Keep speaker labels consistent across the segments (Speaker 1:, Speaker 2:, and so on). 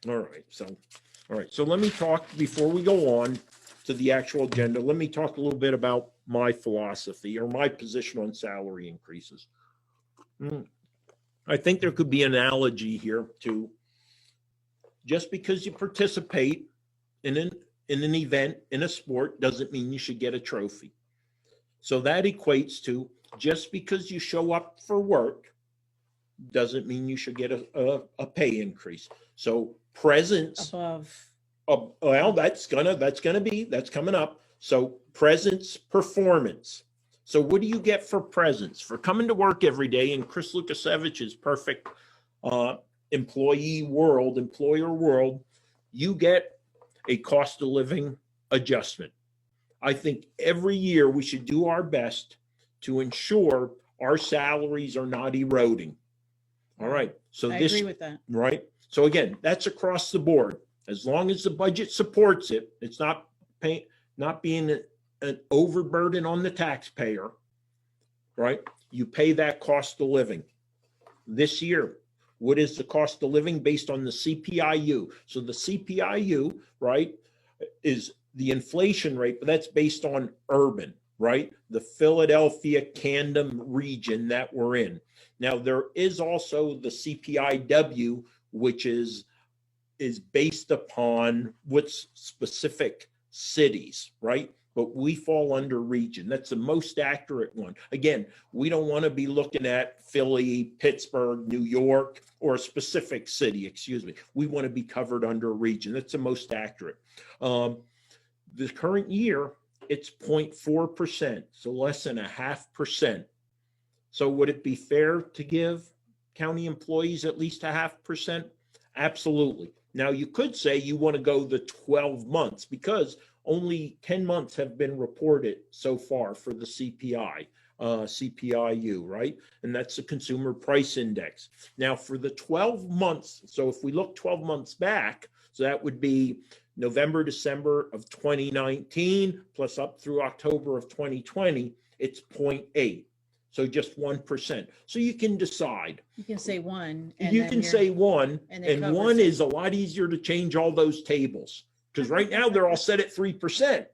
Speaker 1: All right. So let me talk before we go on to the actual agenda. Let me talk a little bit about my philosophy or my position on salary increases. I think there could be an analogy here to just because you participate in an event, in a sport, doesn't mean you should get a trophy. So that equates to just because you show up for work doesn't mean you should get a pay increase. So presence
Speaker 2: above.
Speaker 1: Well, that's coming up. So presence, performance. So what do you get for presence? For coming to work every day in Chris Lukasevich's perfect employer world, you get a cost of living adjustment. I think every year we should do our best to ensure our salaries are not eroding. All right. So
Speaker 2: I agree with that.
Speaker 1: Right. So again, that's across the board. As long as the budget supports it, it's not being an overburden on the taxpayer, right? You pay that cost of living. This year, what is the cost of living based on the CPIU? So the CPIU, right, is the inflation rate, but that's based on urban, right? The Philadelphia Camden region that we're in. Now, there is also the CPIW, which is based upon what's specific cities, right? But we fall under region. That's the most accurate one. Again, we don't want to be looking at Philly, Pittsburgh, New York, or a specific city, excuse me. We want to be covered under region. That's the most accurate. The current year, it's 0.4%, so less than 0.5%. So would it be fair to give county employees at least 0.5%? Absolutely. Now, you could say you want to go the 12 months because only 10 months have been reported so far for the CPIU, right? And that's the Consumer Price Index. Now, for the 12 months, so if we look 12 months back, so that would be November, December of 2019, plus up through October of 2020, it's 0.8. So just 1%. So you can decide.
Speaker 2: You can say one.
Speaker 1: You can say one, and one is a lot easier to change all those tables because right now they're all set at 3%,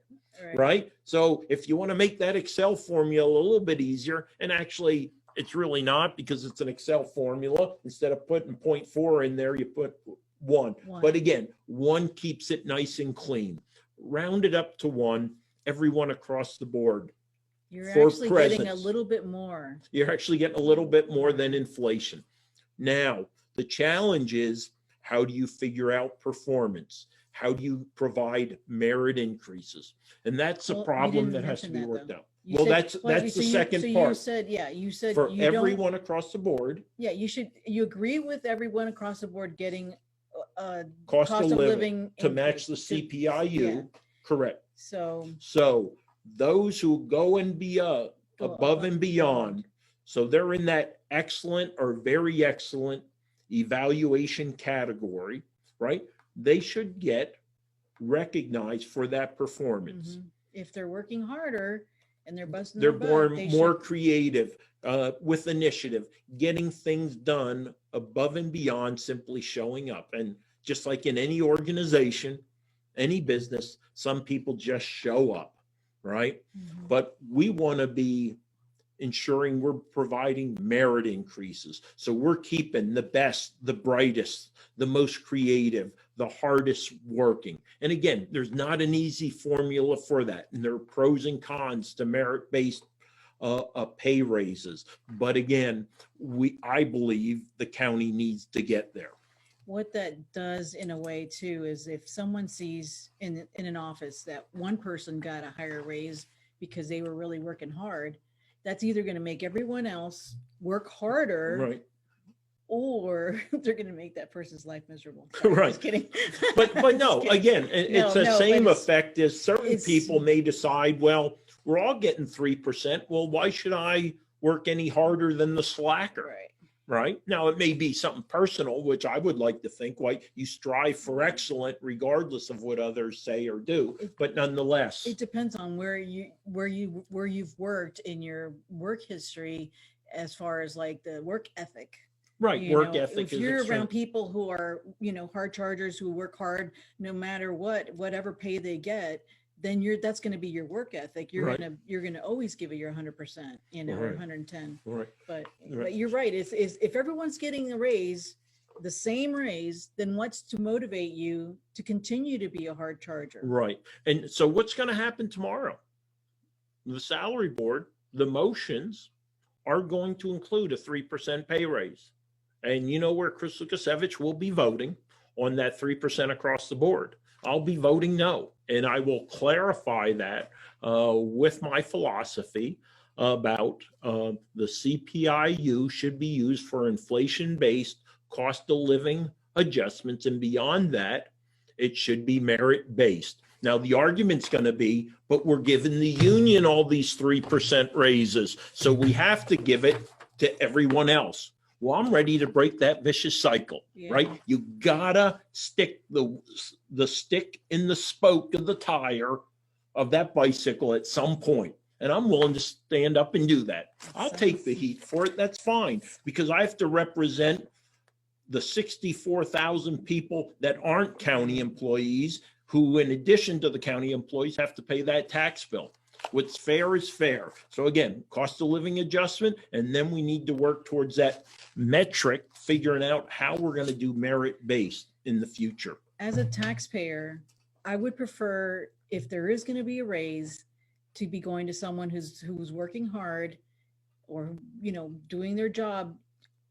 Speaker 1: right? So if you want to make that Excel formula a little bit easier, and actually it's really not because it's an Excel formula. Instead of putting 0.4 in there, you put one. But again, one keeps it nice and clean. Round it up to one, everyone across the board.
Speaker 2: You're actually getting a little bit more.
Speaker 1: You're actually getting a little bit more than inflation. Now, the challenge is, how do you figure out performance? How do you provide merit increases? And that's a problem that has to be worked out. Well, that's the second part.
Speaker 2: You said
Speaker 1: for everyone across the board.
Speaker 2: Yeah, you agree with everyone across the board getting
Speaker 1: cost of living to match the CPIU. Correct. So those who go and be above and beyond, so they're in that excellent or very excellent evaluation category, right? They should get recognized for that performance.
Speaker 2: If they're working harder and they're busting
Speaker 1: their butt, more creative with initiative, getting things done above and beyond simply showing up. And just like in any organization, any business, some people just show up. Right? But we want to be ensuring we're providing merit increases. So we're keeping the best, the brightest, the most creative, the hardest working. And again, there's not an easy formula for that. And there are pros and cons to merit-based pay raises. But again, I believe the county needs to get there.
Speaker 2: What that does in a way too is if someone sees in an office that one person got a higher raise because they were really working hard, that's either going to make everyone else work harder,
Speaker 1: right,
Speaker 2: or they're going to make that person's life miserable.
Speaker 1: Right.
Speaker 2: Just kidding.
Speaker 1: But no, again, it's the same effect as certain people may decide, well, we're all getting 3%. Well, why should I work any harder than the slacker?
Speaker 2: Right.
Speaker 1: Right. Now, it may be something personal, which I would like to think, like you strive for excellent regardless of what others say or do. But nonetheless,
Speaker 2: it depends on where you've worked in your work history, as far as like the work ethic.
Speaker 1: Right,
Speaker 2: You
Speaker 1: work
Speaker 2: know,
Speaker 1: ethic
Speaker 2: if
Speaker 1: is
Speaker 2: you're
Speaker 1: extreme.
Speaker 2: around people who are, hard chargers who work hard, no matter whatever pay they get, then that's going to be your work ethic.
Speaker 1: Right,
Speaker 2: You're going to always give it your 100%, or
Speaker 1: right,
Speaker 2: 110.
Speaker 1: right,
Speaker 2: But
Speaker 1: right.
Speaker 2: you're right. Is if everyone's getting a raise, the same raise, then what's to motivate you to continue to be a hard charger?
Speaker 1: Right. And so what's going to happen tomorrow? The salary board, the motions are going to include a 3% pay raise. And you know where Chris Lukasevich will be voting on that 3% across the board. I'll be voting no. And I will clarify that with my philosophy about the CPIU should be used for inflation-based cost of living adjustments. And beyond that, it should be merit-based. Now, the argument's going to be, but we're giving the union all these 3% raises, so we have to give it to everyone else. Well, I'm ready to break that vicious cycle, right? You gotta stick the stick in the spoke of the tire of that bicycle at some point. And I'm willing to stand up and do that. I'll take the heat for it. That's fine, because I have to represent the 64,000 people that aren't county employees, who, in addition to the county employees, have to pay that tax bill. What's fair is fair. So again, cost of living adjustment, and then we need to work towards that metric, figuring out how we're going to do merit-based in the future.
Speaker 2: As a taxpayer, I would prefer, if there is going to be a raise, to be going to someone who's working hard, or doing their job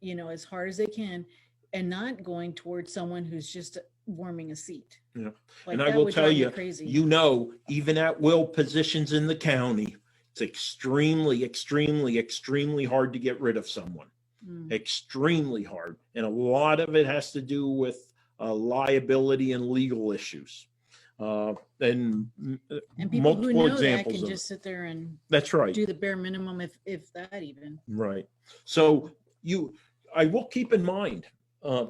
Speaker 2: as hard as they can, and not going towards someone who's just warming a seat.
Speaker 1: Yeah.
Speaker 2: Like,
Speaker 1: and I will tell you,
Speaker 2: crazy.
Speaker 1: Even at will positions in the county, it's extremely, extremely, extremely hard to get rid of someone. Extremely hard. And a lot of it has to do with liability and legal issues. And
Speaker 2: people who know that
Speaker 1: examples
Speaker 2: can just sit there and
Speaker 1: that's right.
Speaker 2: do the bare minimum, if that even.
Speaker 1: Right. So I will keep in mind,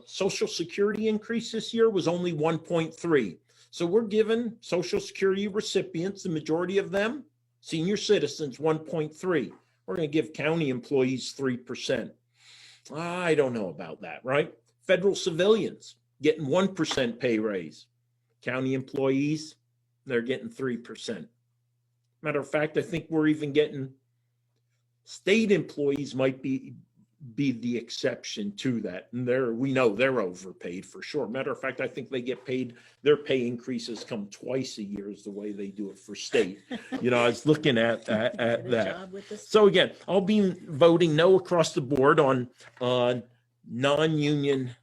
Speaker 1: Social Security increase this year was only 1.3. So we're giving Social Security recipients, the majority of them, senior citizens, 1.3. We're going to give county employees 3%. I don't know about that, right? Federal civilians getting 1% pay raise. County employees, they're getting 3%. Matter of fact, I think we're even getting state employees might be the exception to that. And we know they're overpaid for sure. Matter of fact, I think they get paid, their pay increases come twice a year is the way they do it for state. I was looking at that. So again, I'll be voting no across the board on non-union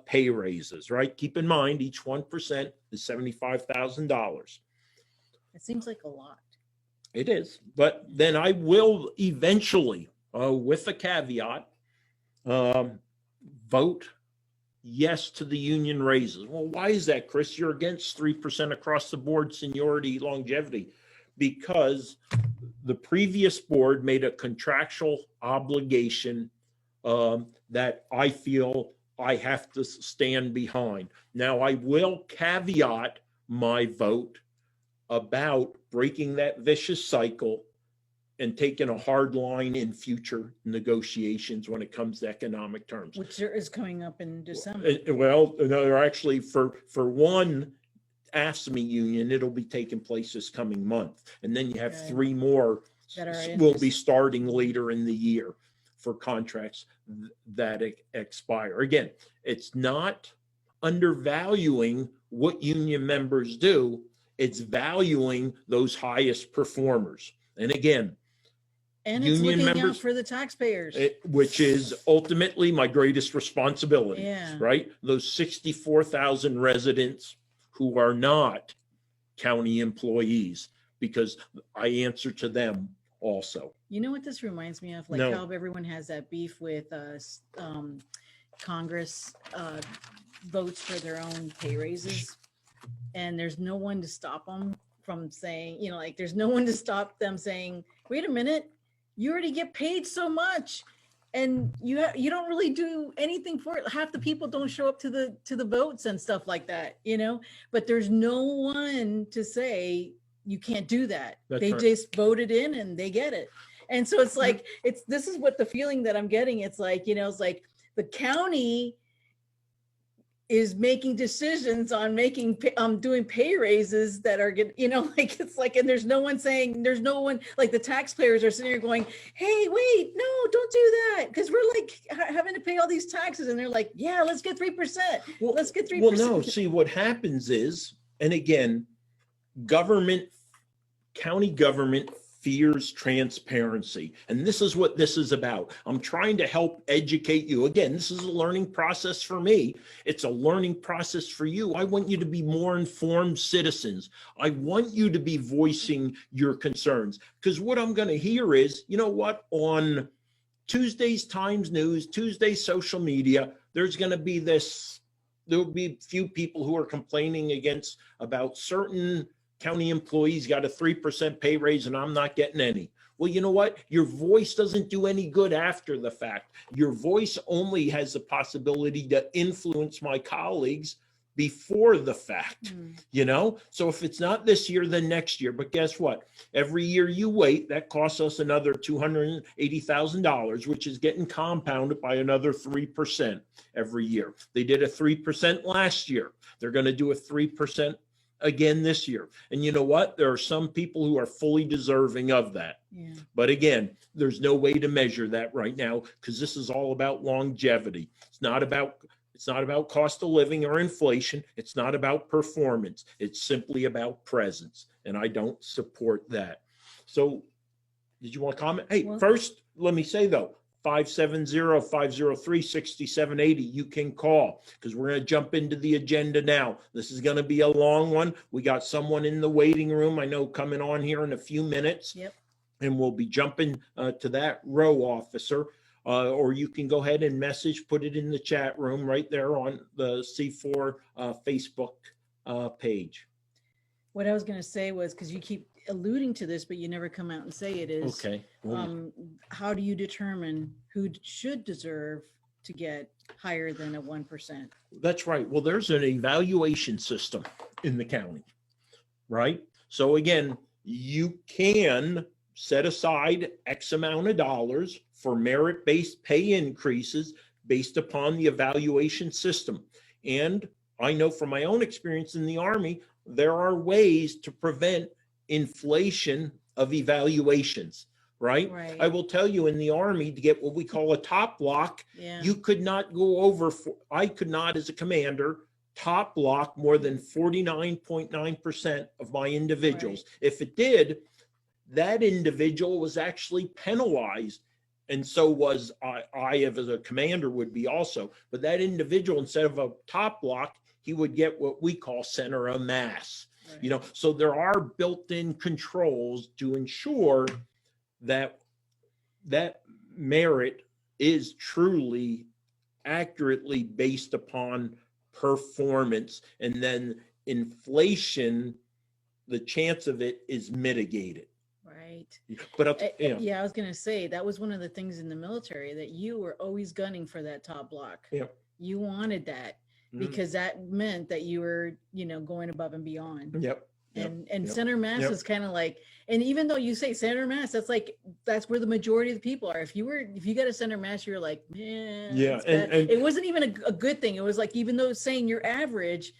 Speaker 1: pay raises, right? Keep in mind, each 1% is $75,000.
Speaker 2: It seems like a lot.
Speaker 1: It is. But then I will eventually, with a caveat, vote yes to the union raises. Well, why is that, Chris? You're against 3% across the board seniority longevity. Because the previous board made a contractual obligation that I feel I have to stand behind. Now, I will caveat my vote about breaking that vicious cycle and taking a hard line in future negotiations when it comes to economic terms.
Speaker 2: Which is coming up in December.
Speaker 1: Well, no, actually, for one AFSCME union, it'll be taking place this coming month. And then you have 3 more that will be starting later in the year for contracts that expire. Again, it's not undervaluing what union members do. It's valuing those highest performers. And again,
Speaker 2: and it's looking out for the taxpayers,
Speaker 1: which is ultimately my greatest responsibility, right? Those 64,000 residents who are not county employees, because I answer to them also.
Speaker 2: You know what this reminds me of? Like how everyone has that beef with Congress votes for their own pay raises, and there's no one to stop them from saying, there's no one to stop them saying, wait a minute, you already get paid so much, and you don't really do anything for it. Half the people don't show up to the votes and stuff like that, but there's no one to say you can't do that. They just voted in and they get it. And so it's like, this is what the feeling that I'm getting. It's like, it's like The county is making decisions on doing pay raises that are good, like, it's like, and there's no one like the taxpayers are sitting here going, hey, wait, no, don't do that, because we're like having to pay all these taxes, and they're like, yeah, let's get 3%.
Speaker 1: Well,
Speaker 2: Let's get 3%.
Speaker 1: Well, no, see what happens is, and again, county government fears transparency. And this is what this is about. I'm trying to help educate you. Again, this is a learning process for me. It's a learning process for you. I want you to be more informed citizens. I want you to be voicing your concerns, because what I'm going to hear is, you know what, on Tuesday's Times News, Tuesday's social media, there's going to be there'll be a few people who are complaining about certain county employees got a 3% pay raise and I'm not getting any. Well, you know what? Your voice doesn't do any good after the fact. Your voice only has the possibility to influence my colleagues before the fact, So if it's not this year, then next year. But guess what? Every year you wait, that costs us another $280,000, which is getting compounded by another 3% every year. They did a 3% last year. They're going to do a 3% again this year. And you know what? There are some people who are fully deserving of that.
Speaker 2: Yeah.
Speaker 1: But again, there's no way to measure that right now, because this is all about longevity. It's not about cost of living or inflation. It's not about performance. It's simply about presence. And I don't support that. So did you want to comment? Hey, first, let me say though, 570-503-6780. You can call, because we're going to jump into the agenda now. This is going to be a long one. We got someone in the waiting room, I know, coming on here in a few minutes.
Speaker 2: Yep.
Speaker 1: And we'll be jumping to that row officer. Or you can go ahead and put it in the chat room right there on the C4 Facebook page.
Speaker 2: What I was going to say was, because you keep alluding to this, but you never come out and say it, is,
Speaker 1: okay.
Speaker 2: how do you determine who should deserve to get higher than a 1%?
Speaker 1: That's right. Well, there's an evaluation system in the county, right? So again, you can set aside X amount of dollars for merit-based pay increases based upon the evaluation system. And I know from my own experience in the Army, there are ways to prevent inflation of evaluations, right? I will tell you, in the Army, to get what we call a top block, you could not go over, I could not as a commander, top block more than 49.9% of my individuals. If it did, that individual was actually penalized. And so was I as a commander would be also. But that individual, instead of a top block, he would get what we call center of mass. So there are built-in controls to ensure that merit is truly accurately based upon performance, and then inflation, the chance of it is mitigated.
Speaker 2: Right.
Speaker 1: But
Speaker 2: I was going to say, that was one of the things in the military, that you were always gunning for that top block. You wanted that, because that meant that you were, going above and beyond. And center mass is kind of like, and even though you say center mass, that's where the majority of the people are. If you got a center mass, you're like, man, and it wasn't even a good thing. It was like, even though it's saying you're average,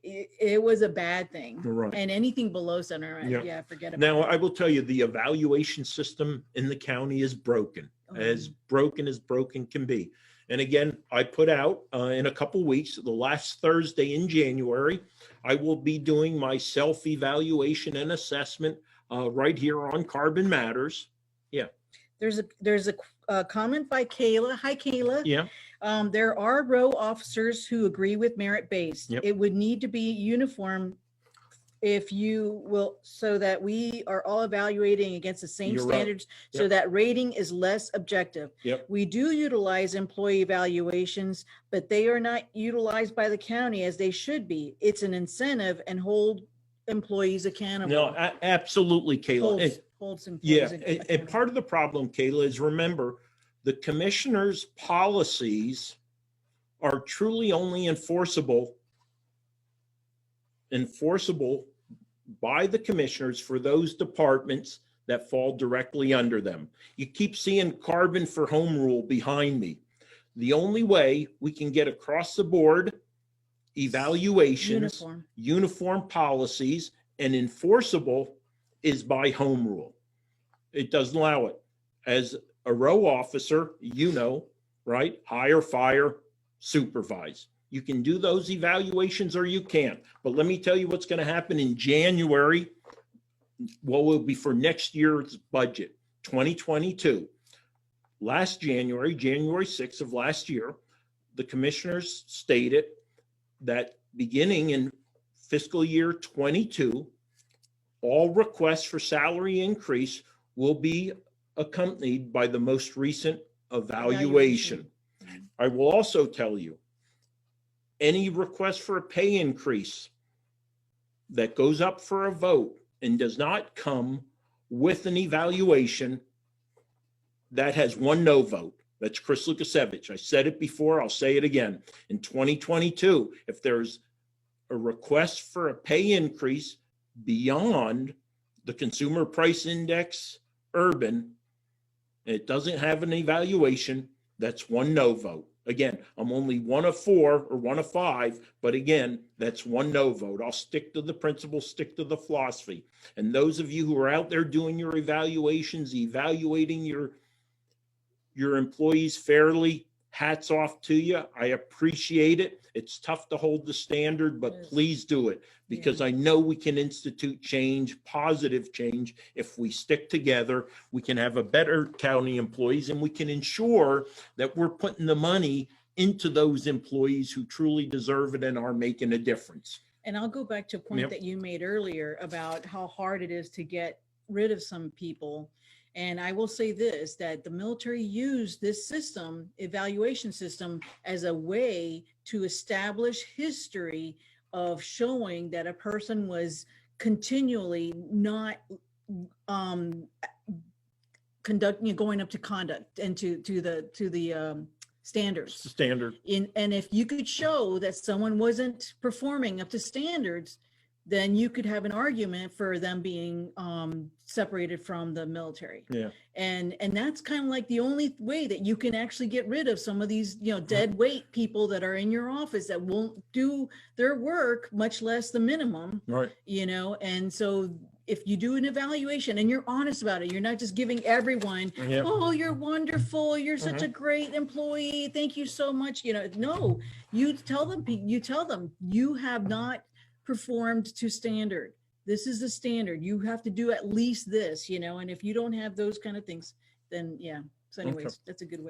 Speaker 2: it was a bad thing.
Speaker 1: Right.
Speaker 2: And anything below center, forget about it.
Speaker 1: Now, I will tell you, the evaluation system in the county is broken, as broken can be. And again, I put out in a couple weeks, the last Thursday in January, I will be doing my self-evaluation and assessment right here on Carbon Matters.
Speaker 2: There's a comment by Kayla. Hi, Kayla. There are row officers who agree with merit-based. It would need to be uniform, if you will, so that we are all evaluating against the same standards, so that rating is less objective. We do utilize employee evaluations, but they are not utilized by the county as they should be. It's an incentive and hold employees accountable.
Speaker 1: No, absolutely, Kayla.
Speaker 2: Holds employees accountable.
Speaker 1: And part of the problem, Kayla, is, remember, the commissioner's policies are truly only enforceable by the commissioners for those departments that fall directly under them. You keep seeing Carbon for Home rule behind me. The only way we can get across the board evaluations, uniform policies, and enforceable is by home rule. It doesn't allow it. As a row officer, you know, right? Hire, fire, supervise. You can do those evaluations or you can't. But let me tell you what's going to happen in January. What will be for next year's budget, 2022. Last January 6th of last year, the commissioners stated that beginning in fiscal year 22, all requests for salary increase will be accompanied by the most recent evaluation. I will also tell you, any request for a pay increase that goes up for a vote and does not come with an evaluation, that has one no vote. That's Chris Lukasevich. I said it before, I'll say it again. In 2022, if there's a request for a pay increase beyond the consumer price index urban, it doesn't have an evaluation, that's one no vote. Again, I'm only one of 4 or one of 5, but again, that's one no vote. I'll stick to the principle, stick to the philosophy. And those of you who are out there doing your evaluations, evaluating your employees fairly, hats off to you. I appreciate it. It's tough to hold the standard, but please do it, because I know we can institute change, positive change. If we stick together, we can have a better county employees, and we can ensure that we're putting the money into those employees who truly deserve it and are making a difference.
Speaker 2: And I'll go back to a point that you made earlier about how hard it is to get rid of some people. And I will say this, that the military used this system, evaluation system, as a way to establish history of showing that a person was continually not going up to conduct and to the standards.
Speaker 1: Standard.
Speaker 2: And if you could show that someone wasn't performing up to standards, then you could have an argument for them being separated from the military.
Speaker 1: Yeah.
Speaker 2: And that's kind of like the only way that you can actually get rid of some of these, dead weight people that are in your office that won't do their work, much less the minimum.
Speaker 1: Right.
Speaker 2: And so if you do an evaluation and you're honest about it, you're not just giving everyone, oh, you're wonderful, you're such a great employee, thank you so much. No, you tell them you have not performed to standard. This is the standard. You have to do at least this, and if you don't have those kind of things, then so anyways, that's a good way.